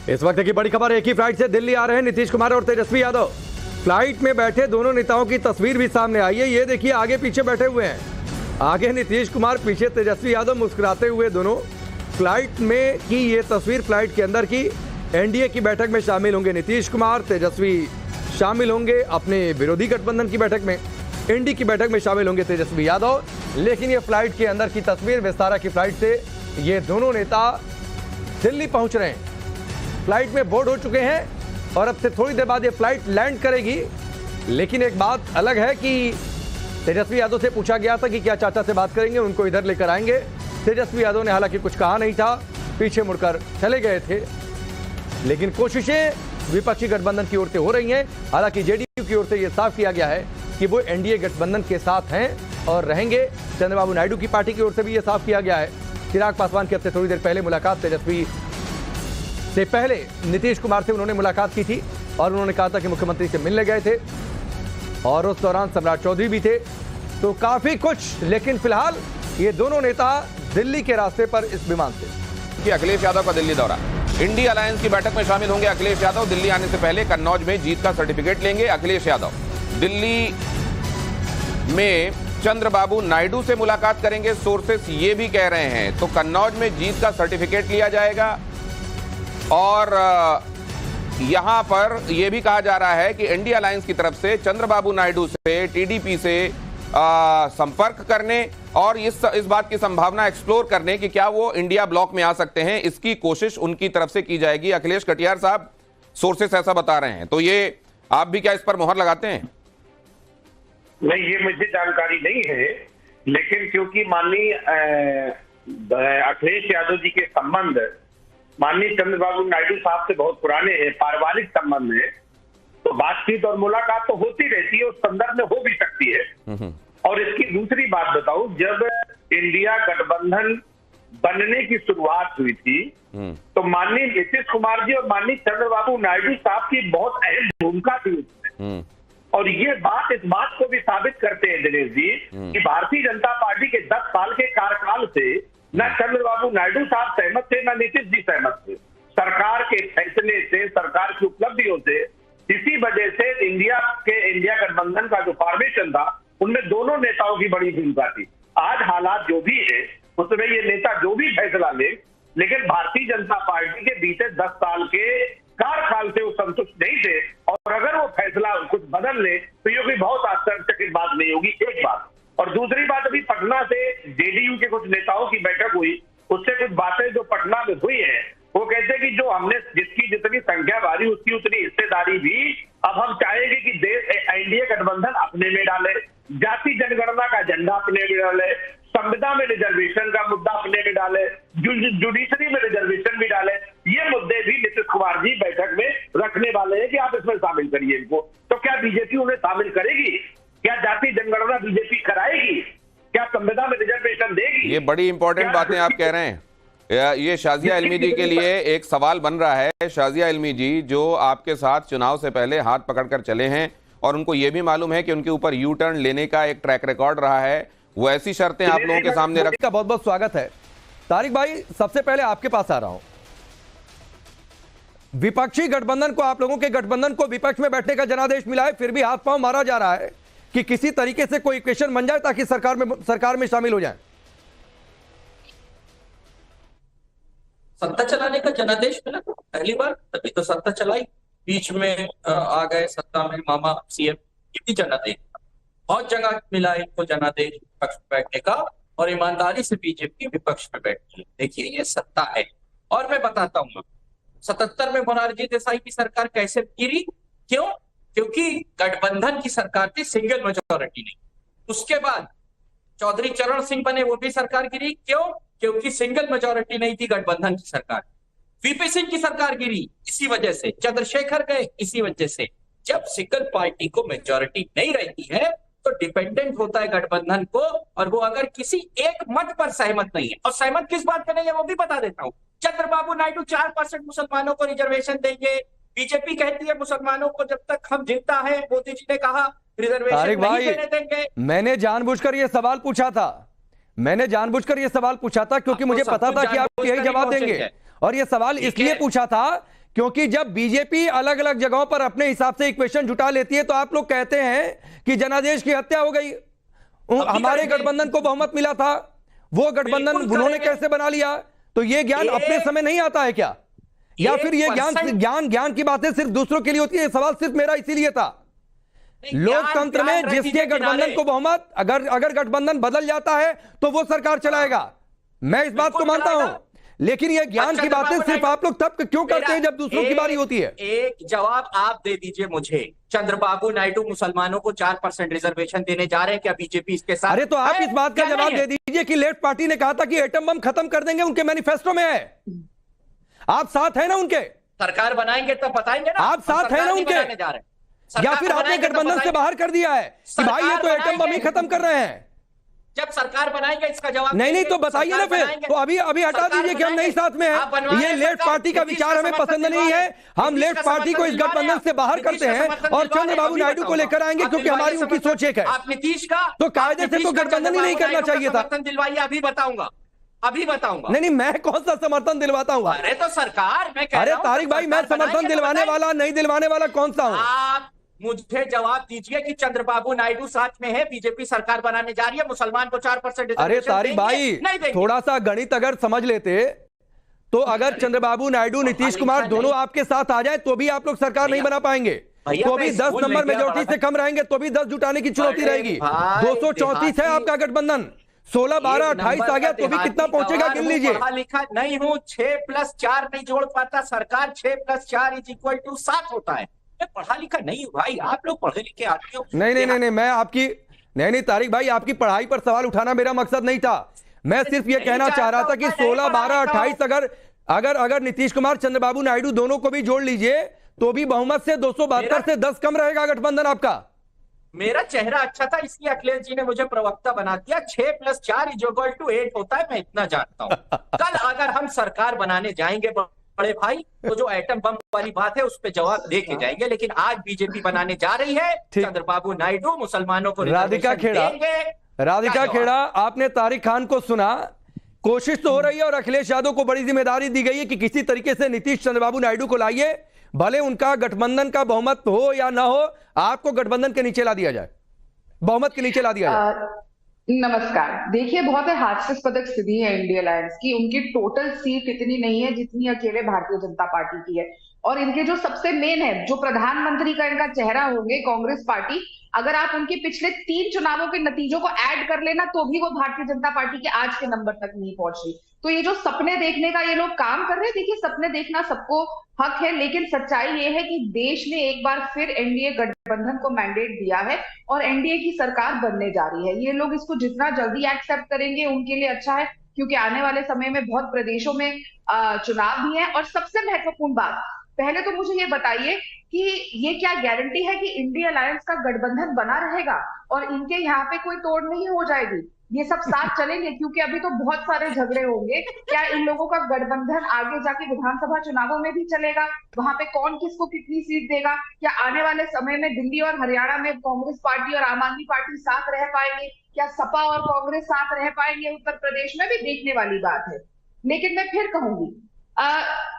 इस वक्त की बड़ी खबर, एक ही फ्लाइट से दिल्ली आ रहे हैं नीतीश कुमार और तेजस्वी यादव। फ्लाइट में बैठे दोनों नेताओं की तस्वीर भी सामने आई है। ये देखिए, आगे पीछे बैठे हुए हैं, आगे नीतीश कुमार, पीछे तेजस्वी यादव, मुस्कुराते हुए दोनों। फ्लाइट में की ये तस्वीर फ्लाइट के अंदर की। एनडीए की बैठक में शामिल होंगे नीतीश कुमार, तेजस्वी शामिल होंगे अपने विरोधी गठबंधन की बैठक में, इंडी की बैठक में शामिल होंगे तेजस्वी यादव। लेकिन ये फ्लाइट के अंदर की तस्वीर, विस्तारा की फ्लाइट से ये दोनों नेता दिल्ली पहुंच रहे हैं। फ्लाइट में बोर्ड हो चुके हैं और अब से थोड़ी देर बाद ये फ्लाइट लैंड करेगी। लेकिन एक बात अलग है कि तेजस्वी यादव से पूछा गया था कि क्या चाचा से बात करेंगे, उनको इधर लेकर आएंगे। तेजस्वी यादव ने हालांकि कुछ कहा नहीं था, पीछे मुड़कर चले गए थे। लेकिन कोशिशें विपक्षी गठबंधन की ओर से हो रही हैं। हालांकि जेडीयू की ओर से यह साफ किया गया है कि वो एनडीए गठबंधन के साथ हैं और रहेंगे। चंद्रबाबू नायडू की पार्टी की ओर से भी यह साफ किया गया है। चिराग पासवान की अब से थोड़ी देर पहले मुलाकात तेजस्वी से पहले नीतीश कुमार से उन्होंने मुलाकात की थी और उन्होंने कहा था कि मुख्यमंत्री से मिलने गए थे और उस दौरान सम्राट चौधरी भी थे, तो काफी कुछ। लेकिन फिलहाल ये दोनों नेता दिल्ली के रास्ते पर इस विमान से। कि अखिलेश यादव का दिल्ली दौरा, इंडी अलायंस की बैठक में शामिल होंगे अखिलेश यादव। दिल्ली आने से पहले कन्नौज में जीत का सर्टिफिकेट लेंगे अखिलेश यादव। दिल्ली में चंद्रबाबू नायडू से मुलाकात करेंगे, सोर्सेस ये भी कह रहे हैं। तो कन्नौज में जीत का सर्टिफिकेट लिया जाएगा और यहां पर यह भी कहा जा रहा है कि इंडिया अलायंस की तरफ से चंद्रबाबू नायडू से, टीडीपी से संपर्क करने और इस बात की संभावना एक्सप्लोर करने कि क्या वो इंडिया ब्लॉक में आ सकते हैं, इसकी कोशिश उनकी तरफ से की जाएगी। अखिलेश कटियार साहब, सोर्सेस ऐसा बता रहे हैं, तो ये आप भी क्या इस पर मोहर लगाते हैं? नहीं, ये मुझे जानकारी नहीं है, लेकिन क्योंकि माननीय अखिलेश यादव जी के संबंध माननीय चंद्रबाबू नायडू साहब से बहुत पुराने हैं, पारिवारिक संबंध है, तो बातचीत और मुलाकात तो होती रहती है, उस संदर्भ में हो भी सकती है। और इसकी दूसरी बात बताऊं, जब इंडिया गठबंधन बनने की शुरुआत हुई थी तो माननीय नीतीश कुमार जी और माननीय चंद्रबाबू नायडू साहब की बहुत अहम भूमिका थी उसमें। और ये बात इस बात को भी साबित करते हैं दिनेश जी कि भारतीय जनता पार्टी के 10 साल के कार्यकाल से न चंद्रबाबू नायडू साहब सहमत थे, न नीतीश जी सहमत थे। सरकार के फैसले से, सरकार की उपलब्धियों से, इसी वजह से इंडिया गठबंधन का जो फॉर्मेशन था उनमें दोनों नेताओं की बड़ी भूमिका थी। आज हालात जो भी है उसमें ये नेता जो भी फैसला ले, लेकिन भारतीय जनता पार्टी के बीते 10 साल के कार्यकाल से वो संतुष्ट नहीं थे और अगर वो फैसला कुछ बदल ले तो ये कोई बहुत आश्चर्यचकित बात नहीं होगी, एक बात। और दूसरी बात, अभी पटना से जेडीयू के कुछ नेताओं की बैठक हुई, उससे कुछ बातें जो पटना में हुई है, वो कहते हैं कि जो हमने जिसकी जितनी संख्या बारी उसकी उतनी हिस्सेदारी भी अब हम चाहेंगे कि देश एनडीए गठबंधन अपने में डाले, जाति जनगणना का एजेंडा अपने में डाले, संविदा में रिजर्वेशन का मुद्दा अपने में डाले, जुडिशरी में रिजर्वेशन भी डाले। ये मुद्दे भी नीतीश कुमार जी बैठक में रखने वाले हैं कि आप इसमें शामिल करिए इनको। तो क्या बीजेपी उन्हें शामिल करेगी? क्या जाति जनगणना बीजेपी कराएगी? क्या संविदा में रिजर्वेशन देगी? ये बड़ी इंपॉर्टेंट बातें आप कह रहे हैं। ये शाजिया इल्मी जी के लिए एक सवाल बन रहा है। शाजिया इल्मी जी जो आपके साथ चुनाव से पहले हाथ पकड़कर चले हैं और उनको यह भी मालूम है कि उनके ऊपर यू टर्न लेने का एक ट्रैक रिकॉर्ड रहा है, वो ऐसी शर्तें आप लोगों के सामने रख। का बहुत बहुत स्वागत है तारिक भाई। सबसे पहले आपके पास आ रहा हूं, विपक्षी गठबंधन को, आप लोगों के गठबंधन को विपक्ष में बैठने का जनादेश मिला है, फिर भी हाथ पांव मारा जा रहा है कि किसी तरीके से कोई इक्वेशन बन जाए ताकि सरकार में शामिल हो जाए। सत्ता चलाने का जनादेश मिला पहली बार, तभी तो सत्ता चलाई। बीच में आ गए सत्ता में मामा सीएम, ये भी जनादेश। बहुत जगह मिला इनको जनादेश विपक्ष में बैठने का और ईमानदारी से बीजेपी विपक्ष में बैठी है। देखिए ये सत्ता है। और मैं बताता हूँ 77 में मोरारजी देसाई की सरकार कैसे गिरी, क्यों? क्योंकि गठबंधन की सरकार थी, सिंगल मेजॉरिटी नहीं। उसके बाद चौधरी चरण सिंह बने, वो भी सरकार गिरी, क्यों? क्योंकि सिंगल मेजॉरिटी नहीं थी, गठबंधन की सरकार। वीपी सिंह की सरकार गिरी इसी वजह से, चंद्रशेखर गए इसी वजह से। जब सिंगल पार्टी को मेजॉरिटी नहीं रहती है तो डिपेंडेंट होता है गठबंधन को, और वो अगर किसी एक मत पर सहमत नहीं है, और सहमत किस बात पे नहीं है वो भी बता देता हूं। चंद्रबाबू नायडू 4% मुसलमानों को रिजर्वेशन देंगे, बीजेपी कहती है मुसलमानों को जब तक हम जिंदा है, मोदी जी ने कहा रिजर्वेशन नहीं देने देंगे। मैंने जानबूझकर यह सवाल पूछा था, क्योंकि मुझे पता था कि आप यही जवाब देंगे। और यह सवाल इसलिए पूछा था क्योंकि जब बीजेपी अलग अलग जगहों पर अपने हिसाब से इक्वेशन जुटा लेती है तो आप लोग कहते हैं कि जनादेश की हत्या हो गई, हमारे गठबंधन को बहुमत मिला था, वो गठबंधन उन्होंने कैसे बना लिया। तो ये ज्ञान अपने समय नहीं आता है क्या, या फिर ये ज्ञान की बातें सिर्फ दूसरों के लिए होती है? सवाल सिर्फ मेरा इसीलिए था। लोकतंत्र में जिसके गठबंधन को बहुमत, अगर गठबंधन बदल जाता है तो वो सरकार चलाएगा, मैं इस बात को मानता हूं, लेकिन ये ज्ञान की बातें सिर्फ आप लोग तब क्यों करते हैं जब दूसरों की बारी होती है? एक जवाब आप दे दीजिए मुझे। चंद्रबाबू नायडू मुसलमानों को 4% रिजर्वेशन देने जा रहे हैं, क्या बीजेपी इसके साथ? अरे तो आप इस बात का जवाब दे दीजिए कि लेफ्ट पार्टी ने कहा था कि एटम बम खत्म कर देंगे, उनके मैनिफेस्टो में है, आप साथ है ना उनके? सरकार बनाएंगे तब बताएंगे ना। आप साथ है ना उनके? या फिर आपने गठबंधन से बाहर कर दिया है कि भाई ये तो एटम बम ही खत्म कर रहे हैं? जब सरकार बनाएंगे इसका जवाब नहीं तो बताइए ना फिर, तो अभी हटा दीजिए कि हम नहीं साथ में हैं। ये लेफ्ट पार्टी का विचार हमें पसंद नहीं है, हम लेफ्ट पार्टी को इस गठबंधन से बाहर करते हैं और चंद्रबाबू नायडू को लेकर आएंगे क्योंकि हमारी उनकी सोच एक है। आप नीतीश का तो कायदे से तो गठबंधन ही नहीं करना चाहिए था। दिलवाइए, अभी बताऊंगा। नहीं, मैं कौन सा समर्थन दिलवाता हूँ? अरे तो सरकार, मैं कह अरे तारिक भाई, मैं समर्थन दिलवाने वाला नहीं दिलवाने वाला कौन सा हूँ? आप मुझे जवाब दीजिए कि चंद्रबाबू नायडू साथ में है, बीजेपी सरकार बनाने जा रही है, मुसलमान को 4%। अरे तारिक भाई, थोड़ा सा गणित अगर समझ लेते तो अगर चंद्रबाबू नायडू नीतीश कुमार दोनों आपके साथ आ जाए तो भी आप लोग सरकार नहीं बना पाएंगे, तो भी 10 नंबर मेजोरिटी से कम रहेंगे, तो भी 10 जुटाने की चुनौती रहेगी। 234 है आपका गठबंधन, 16, 12, 28 आ गया तो भी कितना पहुंचेगा गिन लीजिए। पढ़ा लिखा नहीं हूं, 6+4 नहीं जोड़ पाता, सरकार 6+4 = 7 होता है। पढ़ा लिखा नहीं भाई, आप लोग पढ़े लिखे आदमी हो। नहीं, मैं आपकी नहीं तारिक भाई, आपकी पढ़ाई पर सवाल उठाना मेरा मकसद नहीं था। मैं सिर्फ ये कहना चाह रहा था कि 16, 12, 28 अगर नीतीश कुमार चंद्रबाबू नायडू दोनों को भी जोड़ लीजिए तो भी बहुमत से 272 से 10 कम रहेगा गठबंधन आपका। मेरा चेहरा अच्छा था इसलिए अखिलेश जी ने मुझे प्रवक्ता बना दिया। 6+4 = 8 होता है, मैं इतना जानता हूं। कल अगर हम सरकार बनाने जाएंगे बड़े भाई, तो जो एटम बम वाली बात है उस पे जवाब दे के जाएंगे, लेकिन आज बीजेपी बनाने जा रही है, चंद्रबाबू नायडू मुसलमानों को राधिका खेड़ा, आपने तारिक खान को सुना। कोशिश तो हो रही है और अखिलेश यादव को बड़ी जिम्मेदारी दी गई है कि किसी तरीके से नीतीश चंद्रबाबू नायडू को लाइए, भले उनका गठबंधन का बहुमत हो या ना हो, आपको गठबंधन के नीचे ला दिया जाए, बहुमत के नीचे ला दिया जाए। नमस्कार। देखिए, बहुत ही हास्यास्पद स्थिति है इंडिया अलायंस की। उनकी टोटल सीट इतनी नहीं है जितनी अकेले भारतीय जनता पार्टी की है, और इनके जो सबसे मेन है, जो प्रधानमंत्री का इनका चेहरा होंगे कांग्रेस पार्टी, अगर आप उनके पिछले 3 चुनावों के नतीजों को ऐड कर लेना तो भी वो भारतीय जनता पार्टी के आज के नंबर तक नहीं पहुंची। तो ये जो सपने देखने का ये लोग काम कर रहे हैं, देखिए सपने देखना सबको हक है, लेकिन सच्चाई ये है कि देश ने एक बार फिर एनडीए गठबंधन को मैंडेट दिया है और एनडीए की सरकार बनने जा रही है। ये लोग इसको जितना जल्दी एक्सेप्ट करेंगे उनके लिए अच्छा है, क्योंकि आने वाले समय में बहुत प्रदेशों में चुनाव भी है। और सबसे महत्वपूर्ण बात, पहले तो मुझे ये बताइए कि ये क्या गारंटी है कि इंडिया अलायंस का गठबंधन बना रहेगा और इनके यहाँ पे कोई तोड़ नहीं हो जाएगी, ये सब साथ चलेंगे? क्योंकि अभी तो बहुत सारे झगड़े होंगे। क्या इन लोगों का गठबंधन आगे जाके विधानसभा चुनावों में भी चलेगा? वहां पे कौन किसको कितनी सीट देगा? क्या आने वाले समय में दिल्ली और हरियाणा में कांग्रेस पार्टी और आम आदमी पार्टी साथ रह पाएंगे? क्या सपा और कांग्रेस साथ रह पाएंगे? उत्तर प्रदेश में भी देखने वाली बात है। लेकिन मैं फिर कहूंगी,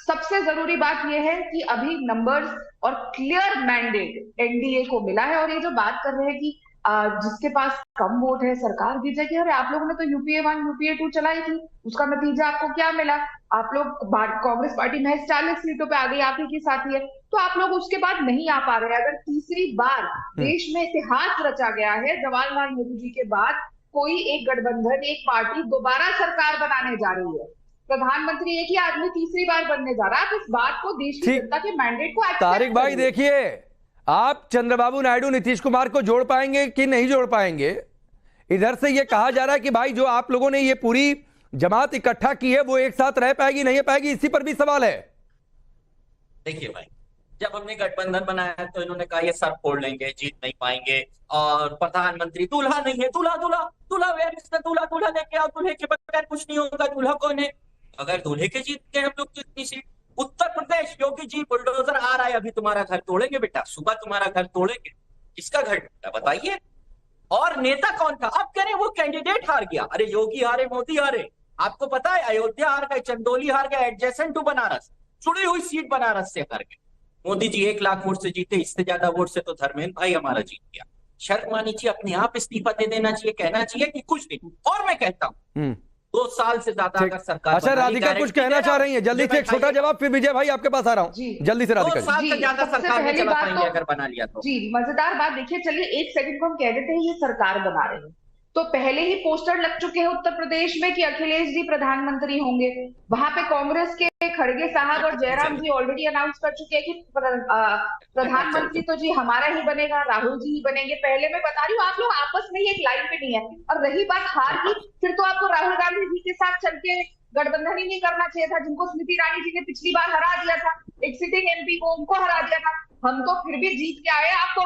सबसे जरूरी बात यह है कि अभी नंबर्स और क्लियर मैंडेट एनडीए को मिला है। और ये जो बात कर रहे हैं कि जिसके पास कम वोट है सरकार गिर, अरे आप लोगों ने तो यूपीए 1 यूपीए 2 चलाई थी, उसका नतीजा आपको क्या मिला? आप लोग कांग्रेस पार्टी महज 40 सीटों पे आ गई, आप ही की साथी है, तो आप लोग उसके बाद नहीं आ पा रहे। अगर तीसरी बार देश में इतिहास रचा गया है, जवाहरलाल नेहरू जी के बाद कोई एक गठबंधन, एक पार्टी दोबारा सरकार बनाने जा रही है, प्रधानमंत्री एक ही आदमी तीसरी बार बनने जा रहा है, आप इस बात को, देश की जनता के मैंडेट को तारिक भाई देखिए, आप चंद्रबाबू नायडू नीतीश कुमार को जोड़ पाएंगे कि नहीं जोड़ पाएंगे? इधर से ये कहा जा रहा है कि भाई जो आप लोगों ने ये पूरी जमात इकट्ठा की है वो एक साथ रह पाएगी नहीं पाएगी, इसी पर भी सवाल है। देखिए भाई, जब हमने गठबंधन बनाया तो इन्होंने कहा ये सब फोड़ लेंगे, जीत नहीं पाएंगे, और प्रधानमंत्री दूल्हा नहीं है, दूल्हा लेके आओ, दूल्हे के बगैर कुछ नहीं होगा, दूल्हा कौन है? अगर दूल्हे के जीत गए हम लोग कितनी सीट? उत्तर प्रदेश, योगी जी बुलडोजर आ रहा है, अभी तुम्हारा घर तोड़ेंगे बेटा, सुबह तुम्हारा घर तोड़ेंगे। किसका घर टूटा बताइए? और नेता कौन था? अब कह रहे वो कैंडिडेट हार गया। अरे योगी हारे, मोदी हारे, आपको पता है? अयोध्या हार गए, चंदौली हार गए, एडजेसेंट टू बनारस, जुड़ी हुई सीट बनारस से हार गए। मोदी जी 1 लाख वोट से जीते, इससे ज्यादा वोट से तो धर्मेंद्र भाई हमारा जीत गया। शर्म आनी चाहिए, अपने आप इस्तीफा दे देना चाहिए, कहना चाहिए कि कुछ नहीं। और मैं कहता हूँ 2 साल से ज्यादा अगर सरकार अच्छा, राधिका कुछ कहना चाह रही है, जल्दी से एक छोटा जवाब, फिर विजय भाई आपके पास आ रहा हूँ, जल्दी से 2 राधिका साल से ज्यादा सबसे सरकार नहीं पहली चला बात पाएंगे तो- अगर बना लिया तो। जी, मजेदार बात देखिए, चलिए 1 सेकंड को हम कह देते हैं ये सरकार बना रहे हैं, तो पहले ही पोस्टर लग चुके हैं उत्तर प्रदेश में कि अखिलेश जी प्रधानमंत्री होंगे। वहां पे कांग्रेस के खड़गे साहब और जयराम जी ऑलरेडी अनाउंस कर चुके हैं कि प्रधानमंत्री तो जी हमारा ही बनेगा, राहुल जी ही बनेंगे। पहले मैं बता रही हूँ, आप लोग आपस में ही एक लाइन पे नहीं है। और रही बात हार की, फिर तो आपको राहुल गांधी जी के साथ चल के गठबंधन ही नहीं करना चाहिए था, जिनको स्मृति ईरानी जी ने पिछली बार हरा दिया था, एक सिटिंग एमपी को, उनको हरा दिया था। हम तो फिर भी जीत के आए, आपको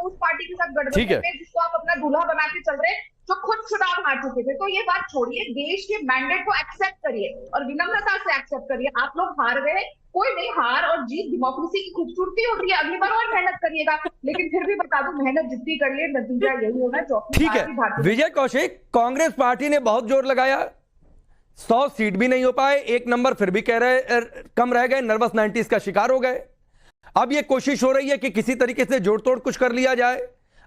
उस पार्टी के साथ गठबंधन में जिसको आप अपना दूल्हा बना के चल रहे, जो खुद चुनाव हार चुके थे। तो ये बात छोड़िए, देश के मैंडेट को एक्सेप्ट करिए और विनम्रता से एक्सेप्ट करिए। आप लोग हार गए, कोई नहीं, हार और जीत डेमोक्रेसी की खूबसूरती होती है। अगली बार और मेहनत करिएगा, लेकिन फिर भी बता दूं, मेहनत जितनी करिए नतीजा यही होना चाहिए। ठीक है विजय कौशिक, कांग्रेस पार्टी ने बहुत जोर लगाया, 100 सीट भी नहीं हो पाए, 1 नंबर फिर भी कह रहे कम रह गए, नर्वस 90s का शिकार हो गए। अब ये कोशिश हो रही है कि किसी तरीके से जोड़ तोड़ कुछ कर लिया जाए।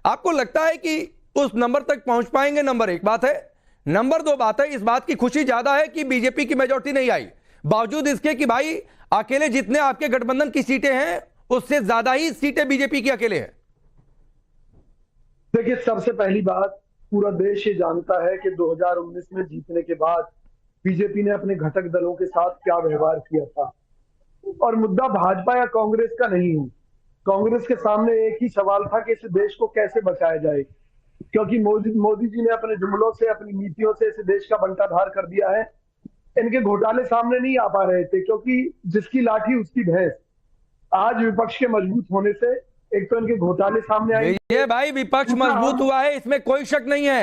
आपको लगता है कि उस नंबर तक पहुंच पाएंगे? नंबर 1 बात है। नंबर 2 बात है, इस बात की खुशी ज्यादा है कि बीजेपी की मेजॉरिटी नहीं आई, बावजूद इसके कि भाई अकेले जितने आपके गठबंधन की सीटें हैं उससे ज्यादा ही सीटें बीजेपी की अकेले हैं। देखिए, सबसे पहली बात, पूरा देश ये जानता है कि 2019 में जीतने के बाद बीजेपी ने अपने घटक दलों के साथ क्या व्यवहार किया था। और मुद्दा भाजपा या कांग्रेस का नहीं है। कांग्रेस के सामने एक ही सवाल था कि इस देश को कैसे बचाया जाए, क्योंकि मोदी जी ने अपने जुमलों से, अपनी नीतियों से इस देश का बंटाधार कर दिया है। इनके घोटाले सामने नहीं आ पा रहे थे, क्योंकि जिसकी लाठी उसकी भैंस। आज विपक्ष के मजबूत होने से एक तो इनके घोटाले सामने आए। ये भाई विपक्ष मजबूत हुआ है, इसमें कोई शक नहीं है।